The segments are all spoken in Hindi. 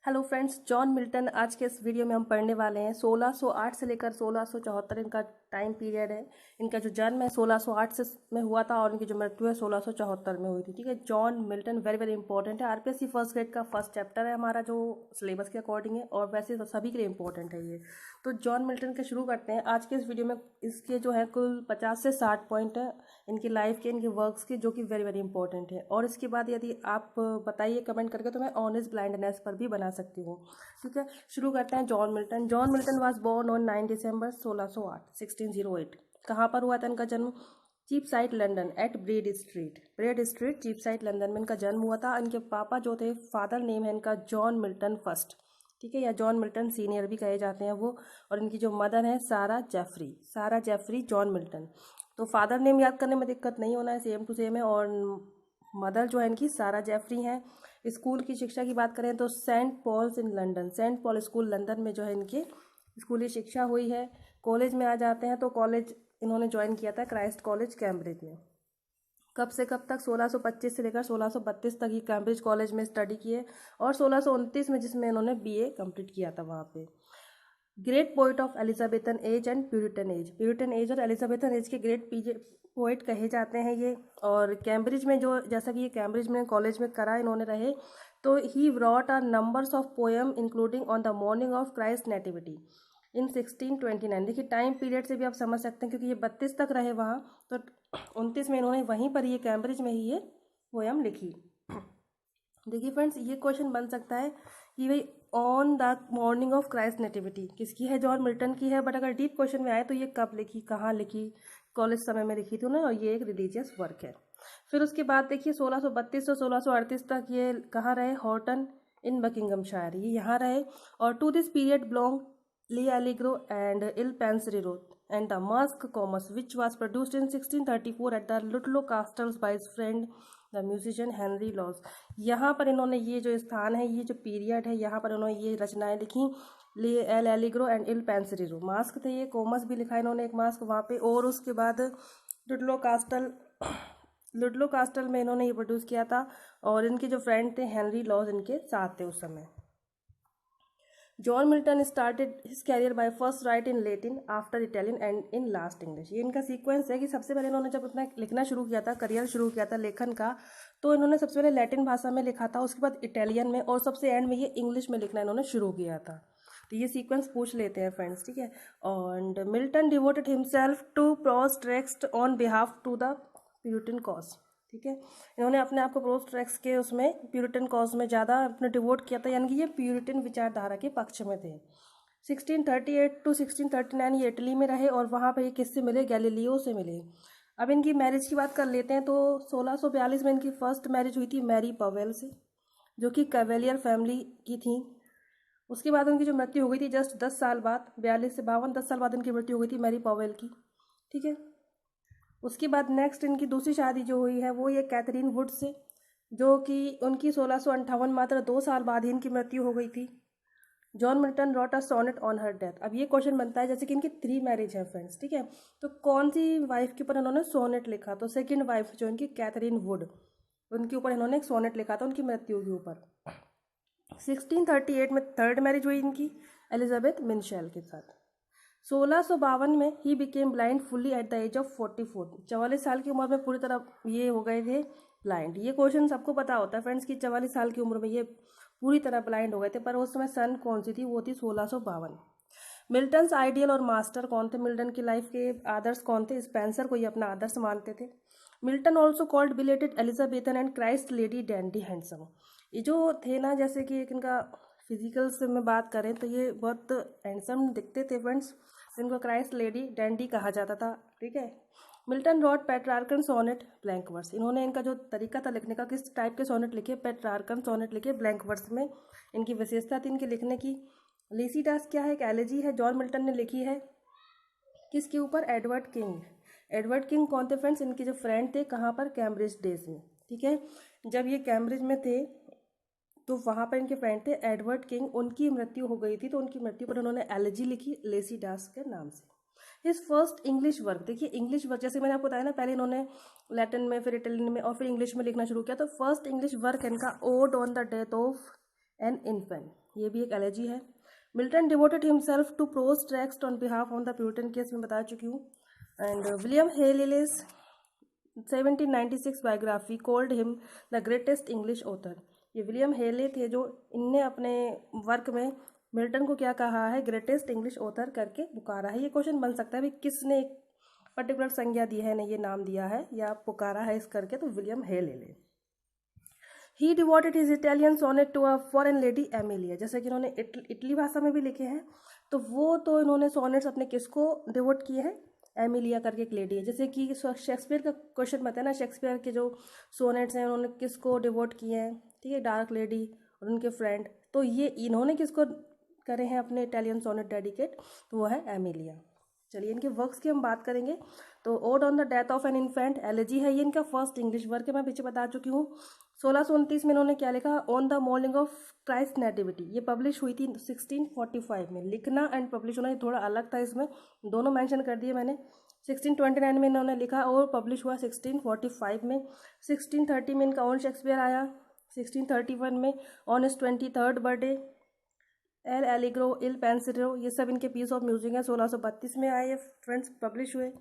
हेलो फ्रेंड्स, जॉन मिल्टन आज के इस वीडियो में हम पढ़ने वाले हैं। 1608 से लेकर 1674 इनका टाइम पीरियड है। इनका जो जन्म है 1608 से में हुआ था और इनकी जो मृत्यु है 1674 में हुई थी। ठीक है, John Milton very very important है। आरपीएससी फर्स्ट ग्रेड का फर्स्ट चैप्टर है हमारा, जो सिलेबस के अकॉर्डिंग है और वैसे तो सभी के लिए इंपॉर्टेंट है ये। तो जॉन मिल्टन के शुरू करते हैं आज के इस वीडियो में। इसके जो है कुल 50 से 60 पॉइंट है इनकी लाइफ के, इनके वर्क्स के, जो कि वेरी वेरी इंपॉर्टेंट है। और इसके बाद यदि आप बताइए कमेंट करके तो मैं ऑनेस्ट ब्लाइंडनेस पर भी बना सकती हूँ। ठीक है, शुरू करते हैं। John Milton. John Milton was born on 9 December 1608 कहाँ पर हुआ था इनका जन्म? Cheapside London at Bread Street Cheapside London में इनका जन्म हुआ था। इनके पापा जो थे, फादर नेम है इनका जॉन मिल्टन फर्स्ट, ठीक है, या जॉन मिल्टन सीनियर भी कहे जाते हैं वो। और इनकी जो मदर है सारा जेफरी जॉन मिल्टन। तो फादर नेम याद करने में दिक्कत नहीं होना है, सेम टू सेम है। और मदर जो है इनकी सारा जेफरी हैं। स्कूल की शिक्षा की बात करें तो Saint Paul's in London, Saint Paul school London में जो है इनकी स्कूली शिक्षा हुई है। कॉलेज में आ जाते हैं तो कॉलेज इन्होंने ज्वाइन किया था क्राइस्ट कॉलेज कैम्ब्रिज में। कब से कब तक? 1625 से लेकर 1632 तक ही कैम्ब्रिज कॉलेज में स्टडी किए। और 1629 में जिसमें इन्होंने बीए कंप्लीट किया था वहाँ पे। Great poet of Elizabethan age and Puritan age और एलिजाबेथन एज के ग्रेट पोइट कहे जाते हैं ये। और कैम्ब्रिज में जो, जैसा कि ये कैम्ब्रिज में कॉलेज में करा इन्होंने रहे, तो he wrote are numbers of poem including on the morning of Christ nativity in 1629। देखिए टाइम पीरियड से भी आप समझ सकते हैं, क्योंकि ये 32 तक रहे वहाँ, तो 29 में इन्होंने वहीं पर ये कैम्ब्रिज में ही ये पोएम लिखी। देखिए फ्रेंड्स, ये क्वेश्चन बन सकता है कि भाई on the morning of Christ nativity किसकी है? जॉन मिल्टन की है। बट अगर डीप क्वेश्चन में आए तो ये कब लिखी, कहाँ लिखी? कॉलेज समय में लिखी थी उन्होंने, और ये एक रिलीजियस वर्क है। फिर उसके बाद देखिए 1632 से 1638 तक ये कहाँ रहे? हॉर्टन इन बकिंगमशायर, ये यहाँ रहे। और to this period belong L'Allegro and Il Penseroso and the Mask Comus, which was produced in 1634 at the Ludlow Castles by his friend the musician Henry loss. यहाँ पर इन्होंने ये जो स्थान है, ये जो पीरियड है, यहाँ पर इन्होंने ये रचनाएं लिखी। ले L'Allegro and Il Penseroso mask थे ये, कोमस भी लिखा इन्होंने एक मास्क वहाँ पे। और उसके बाद लुडलो कास्टल में इन्होंने ये प्रोड्यूस किया था। और इनके जो फ्रेंड थे हेनरी लॉस इनके साथ थे उस समय। John Milton started his career by first write in Latin, after Italian and in last English. ये इनका सीक्वेंस है कि सबसे पहले इन्होंने जब अपना लिखना शुरू किया था, करियर शुरू किया था लेखन का, तो इन्होंने सबसे पहले लैटिन भाषा में लिखा था, उसके बाद इटालियन में, और सबसे एंड में ये इंग्लिश में लिखना इन्होंने शुरू किया था। तो ये सीक्वेंस पूछ लेते हैं फ्रेंड्स, ठीक है। और Milton devoted himself to prose text on behalf to the Puritan cause, ठीक है। इन्होंने अपने आप को प्रोज टेक्स्ट के उसमें प्यूरिटन कॉज में ज़्यादा अपने डिवोट किया था, यानी कि ये प्यूरिटन विचारधारा के पक्ष में थे। 1638 टू 1639 ये इटली में रहे और वहाँ पर ये किससे मिले? गैलीलियो से मिले। अब इनकी मैरिज की बात कर लेते हैं तो 1642 में इनकी फर्स्ट मैरिज हुई थी मैरी पवेल से, जो कि कैवेलियर फैमिली की थी। उसके बाद उनकी जो मृत्यु हो गई थी जस्ट 10 साल बाद, 42 से 52, 10 साल बाद इनकी मृत्यु हो गई थी मैरी पवेल की, ठीक है। उसके बाद नेक्स्ट इनकी दूसरी शादी जो हुई है वो ये कैथरीन वुड से, जो कि उनकी 1658 मात्र 2 साल बाद ही इनकी मृत्यु हो गई थी। John Milton wrote a sonnet on her death. अब ये क्वेश्चन बनता है, जैसे कि इनकी 3 मैरिज है फ्रेंड्स, ठीक है, तो कौन सी वाइफ के ऊपर इन्होंने सोनेट लिखा? तो सेकंड वाइफ जो इनकी कैथरीन वुड, उनके ऊपर इन्होंने एक सोनेट लिखा था उनकी मृत्यु के ऊपर। 1638 में थर्ड मैरिज हुई इनकी एलिजाबेथ मिनशेल के साथ। 1652 में ही became blind fully at the age of 44। 44 साल की उम्र में पूरी तरह ये हो गए थे ब्लाइंड। ये क्वेश्चन सबको पता होता है फ्रेंड्स कि 44 साल की उम्र में ये पूरी तरह ब्लाइंड हो गए थे, पर उस समय सन कौन सी थी? वो थी 1652। मिल्टन्स आइडियल और मास्टर कौन थे? मिल्टन की लाइफ के आदर्श कौन थे? स्पेंसर को ये अपना आदर्श मानते थे। Milton also called belated Elizabethan and Christ lady dandy handsome. ये जो थे ना, जैसे कि एक इनका फिजिकल से में बात करें तो ये बहुत हैंडसम दिखते थे फ्रेंड्स, इनको क्राइस्ट लेडी डैंडी कहा जाता था, ठीक है। Milton wrote Petrarchan sonnet blank verse. इन्होंने इनका जो तरीका था लिखने का, किस टाइप के सोनेट लिखे? पेट्रार्कन सोनेट लिखे ब्लैंक वर्स में। इनकी विशेषता थी इनके लिखने की। लेसीडास क्या है? एक एलेजी है, जॉन मिल्टन ने लिखी है। किसके ऊपर? Edward king. एडवर्ड किंग कौन थे फ्रेंड्स? इनके जो फ्रेंड थे, कहाँ पर? कैम्ब्रिज डेज में, ठीक है। जब ये कैम्ब्रिज में थे तो वहाँ पर इनके फ्रेंड थे एडवर्ड किंग। उनकी मृत्यु हो गई थी, तो उनकी मृत्यु पर उन्होंने एलेजी लिखी लेसीडास के नाम से। हिज फर्स्ट इंग्लिश वर्क, देखिए इंग्लिश वर्क, जैसे मैंने आपको बताया ना, पहले इन्होंने लैटिन में, फिर इटालियन में, और फिर इंग्लिश में लिखना शुरू किया। तो फर्स्ट इंग्लिश वर्क इनका ode on the death of an infant, ये भी एक एलेजी है। Milton devoted himself to prose text on behalf on the Puritan cause में बता चुकी हूँ। And William Hayley's 1796 biography called him the greatest English author. ये विलियम हेले थे जो इनने अपने वर्क में मिल्टन को क्या कहा है, ग्रेटेस्ट इंग्लिश ऑथर करके पुकारा है। ये क्वेश्चन बन सकता है भी किसने एक पर्टिकुलर संज्ञा दी है, ने ये नाम दिया है या पुकारा है इस करके, तो William Hayley. He devoted his Italian sonnet to a foreign lady Emilia, जैसे कि इन्होंने इटली भाषा में भी लिखे हैं, तो वो तो इन्होंने सोनेट्स अपने किसको डिवोट किए हैं, एमिलिया करके एक लेडी है। जैसे कि शेक्सपियर का क्वेश्चन बताया ना, शेक्सपियर के जो सोनेट्स हैं उन्होंने किसको डिवोट किए हैं, ठीक है, डार्क लेडी और उनके फ्रेंड, तो ये इन्होंने किसको करे हैं अपने इटालियन सोनेट डेडिकेट, तो वो है एमिलिया। चलिए इनके वर्क्स की हम बात करेंगे तो odd on the death of an infant elegy है, ये इनका फर्स्ट इंग्लिश वर्क है, मैं पीछे बता चुकी हूँ। 1629 में इन्होंने क्या लिखा, on the morning of Christ nativity, ये पब्लिश हुई थी 1645 में। लिखना एंड पब्लिश होना ये थोड़ा अलग था, इसमें दोनों मेंशन कर दिए मैंने। 1629 में इन्होंने लिखा और पब्लिश हुआ 1645 में। 1630 में इनका ऑन शेक्सपियर आया, 1631 में on his 23rd birthday L'Allegro Il Penseroso, ये सब इनके पीस ऑफ म्यूजिक है। 1632 में आए फ्रेंड्स, पब्लिश हुए।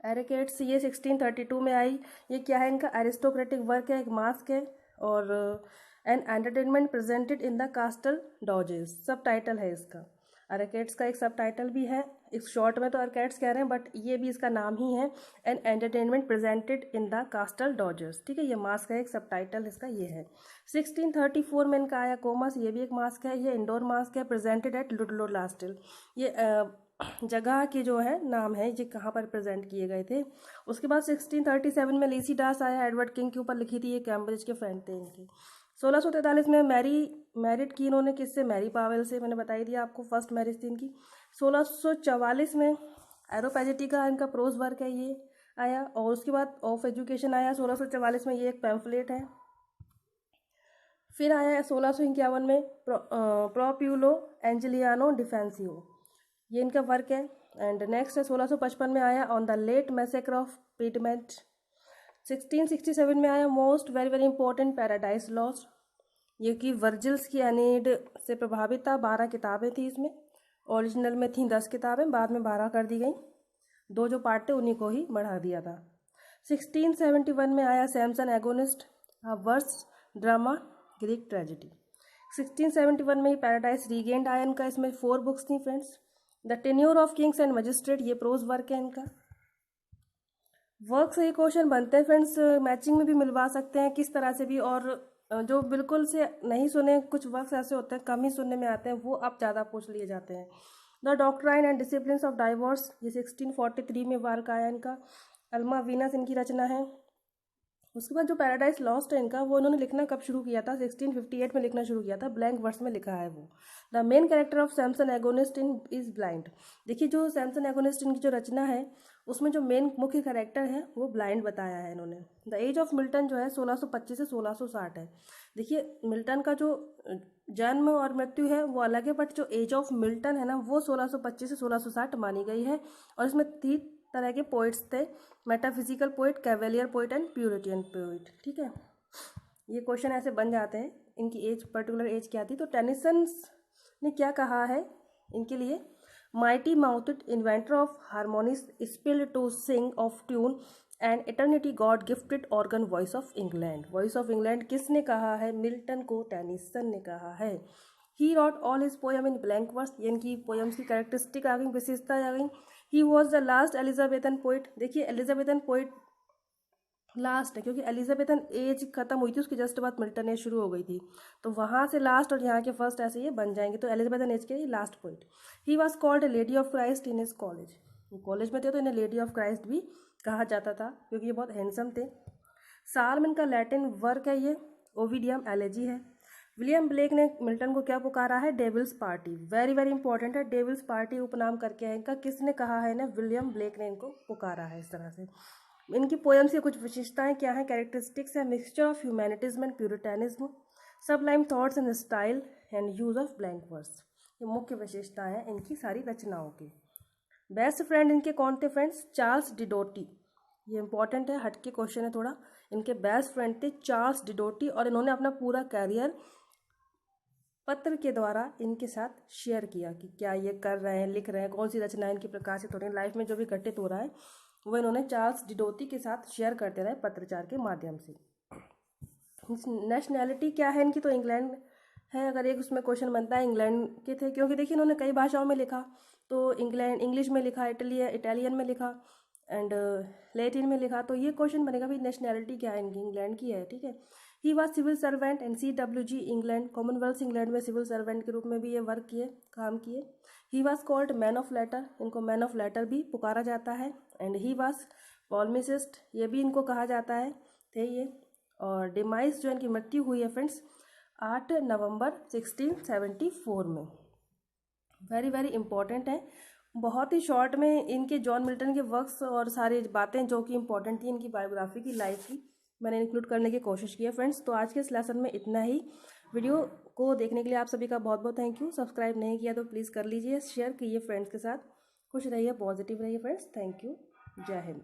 एरिकेट्स ये 1632 में आई। ये क्या है, इनका एरिस्टोक्रेटिक वर्क है, एक मास्क है और an entertainment presented in the castle डॉजेस, सब टाइटल है इसका। एरिकेट्स का एक सब टाइटल भी है, इस शॉर्ट में तो एरिकेट्स कह रहे हैं बट ये भी इसका नाम ही है, N entertainment presented in the कास्टल Dodgers, ठीक है। ये मास्क है, एक सब टाइटल इसका ये है। 1634 में इनका आया कोमस, ये भी एक मास्क है, ये इंडोर मास्क है, प्रेजेंटेड एट लुडलो लास्टिल, ये जगह के जो है नाम है, ये कहाँ पर प्रेजेंट किए गए थे। उसके बाद 1637 में लीसीडास आया, एडवर्ड किंग के ऊपर लिखी थी, ये कैम्ब्रिज के फ्रेंड थे इनके। 1643 में मैरिड की इन्होंने किससे, मैरी पावेल से, मैंने बताई दिया आपको, फर्स्ट मैरिज थी इनकी। 1644 में एरोपैजेटिका इनका प्रोज वर्क है, ये आया। और उसके बाद ऑफ एजुकेशन आया 1644 में, ये एक पैम्फलेट है। फिर आया 1651 में प्रोप्यूलो एंजेलियानो डिफेंसियो, ये इनका वर्क है। एंड नेक्स्ट है 1655 में आया on the late massacre of Piedmont. 1667 में आया most very very important Paradise Lost, ये कि वर्जिल्स की एनीड से प्रभावित था। 12 किताबें थी इसमें, ओरिजिनल में थी 10 किताबें, बाद में 12 कर दी गई, 2 जो पार्ट थे उन्हीं को ही बढ़ा दिया था। 1671 में आया Samson Agonistes, verse drama Greek tragedy. 1671 में ही पैराडाइज रीगेंड आया इनका, इसमें 4 बुक्स थी friends. The tenure of Kings and magistrate, ये प्रोज वर्क है इनका। वर्क से ये क्वेश्चन बनते हैं फ्रेंड्स, मैचिंग में भी मिलवा सकते हैं किस तरह से भी, और जो बिल्कुल से नहीं सुने, कुछ वर्क्स ऐसे होते हैं कम ही सुनने में आते हैं, वो अब ज़्यादा पूछ लिए जाते हैं। The doctrine and disciplines of divorce, ये 1643 में वर्क आया इनका। अल्मा वीनस इनकी रचना है। उसके बाद जो पैराडाइज लॉस्ट है इनका, वो इन्होंने लिखना कब शुरू किया था, 1658 में लिखना शुरू किया था, ब्लैंक वर्स में लिखा है वो। The main character of Samson agonist in is blind, देखिए जो सैमसन एगोनिस्ट इनकी जो रचना है उसमें जो मेन मुख्य कैरेक्टर है वो ब्लाइंड बताया है इन्होंने। द एज ऑफ मिल्टन जो है 1625 से 1660 है। देखिए मिल्टन का जो जन्म और मृत्यु है वो अलग है, बट जो एज ऑफ मिल्टन है ना वो 1625 से 1660 मानी गई है। और इसमें 3 तरह के पोइट्स थे, metaphysical poet, cavalier poet and Puritan poet, ठीक है। ये क्वेश्चन ऐसे बन जाते हैं, इनकी एज, पर्टिकुलर एज क्या थी। तो टेनिसन ने क्या कहा है इनके लिए, mighty mouthed inventor of harmonies skilled to sing of tune and eternity god gifted organ voice of England. Voice of England किसने कहा है, मिल्टन को टेनिसन ने कहा है। He wrote all his poem in blank verse, ये इनकी पोएम्स की कैरेक्टरिस्टिक आ गई, विशेषता आ गई। He was the last Elizabethan poet, देखिए एलिजाबेथन पोइट लास्ट है क्योंकि एलिजाबेथन एज खत्म हुई थी, उसके जस्ट बाद मिल्टन एज शुरू हो गई थी, तो वहाँ से लास्ट और यहाँ के फर्स्ट ऐसे ये बन जाएंगे, तो एलिजाबेथन एज के last poet. He was called a lady of Christ in his college, college में थे तो इन्हें लेडी ऑफ क्राइस्ट भी कहा जाता था क्योंकि ये बहुत हैंडसम थे। सालमन का लैटिन वर्क है ये, ओविडियम एलेजी है। विलियम ब्लेक ने मिल्टन को क्या पुकारा है, devil's party, very very important है, डेविल्स पार्टी उपनाम करके है इनका, किसने कहा है ना, विलियम ब्लेक ने इनको पुकारा है इस तरह से। इनकी पोएम्स की कुछ विशेषताएं क्या है, कैरेक्टरिस्टिक्स है, mixture of humanism and Puritanism, sublime thoughts and style and use of blank verse, ये मुख्य विशेषताएं हैं इनकी सारी रचनाओं की। बेस्ट फ्रेंड इनके कौन थे फ्रेंड्स, चार्ल्स डिडोटी, ये इंपॉर्टेंट है, हटके क्वेश्चन है थोड़ा। इनके बेस्ट फ्रेंड थे चार्ल्स डिडोटी और इन्होंने अपना पूरा कैरियर पत्र के द्वारा इनके साथ शेयर किया कि क्या ये कर रहे हैं, लिख रहे हैं, कौन सी रचना इनकी प्रकाशित हो रही है, लाइफ में जो भी घटित हो रहा है वो इन्होंने चार्ल्स डिडोती के साथ शेयर करते रहे पत्रचार के माध्यम से। नेशनैलिटी क्या है इनकी, तो इंग्लैंड है। अगर एक उसमें क्वेश्चन बनता है इंग्लैंड के थे, क्योंकि देखिए इन्होंने कई भाषाओं में लिखा, तो इंग्लिश में लिखा, इटालियन में लिखा एंड लैटिन में लिखा, तो ये क्वेश्चन बनेगा भाई नेशनैलिटी क्या है इनकी, इंग्लैंड की है, ठीक है। He was civil servant and CWG England, Commonwealth England में सिविल सर्वेंट के रूप में भी ये वर्क किए, काम किए। He was called man of letter, इनको मैन ऑफ लेटर भी पुकारा जाता है। एंड ही वॉज पॉलमिसिस्ट, ये भी इनको कहा जाता है, थे ये। और डिमाइस जो इनकी मृत्यु हुई है फ्रेंड्स 8 नवंबर 1674 में। वेरी वेरी इंपॉर्टेंट है, बहुत ही शॉर्ट में इनके जॉन मिल्टन के वर्क्स और सारी बातें जो कि इंपॉर्टेंट थी इनकी बायोग्राफी की, लाइफ की, मैंने इंक्लूड करने की कोशिश की है फ्रेंड्स। तो आज के इस लेसन में इतना ही। वीडियो को देखने के लिए आप सभी का बहुत बहुत थैंक यू। सब्सक्राइब नहीं किया तो प्लीज़ कर लीजिए, शेयर कीजिए फ्रेंड्स के साथ। खुश रहिए, पॉजिटिव रहिए फ्रेंड्स। Thank you. जय हिंद।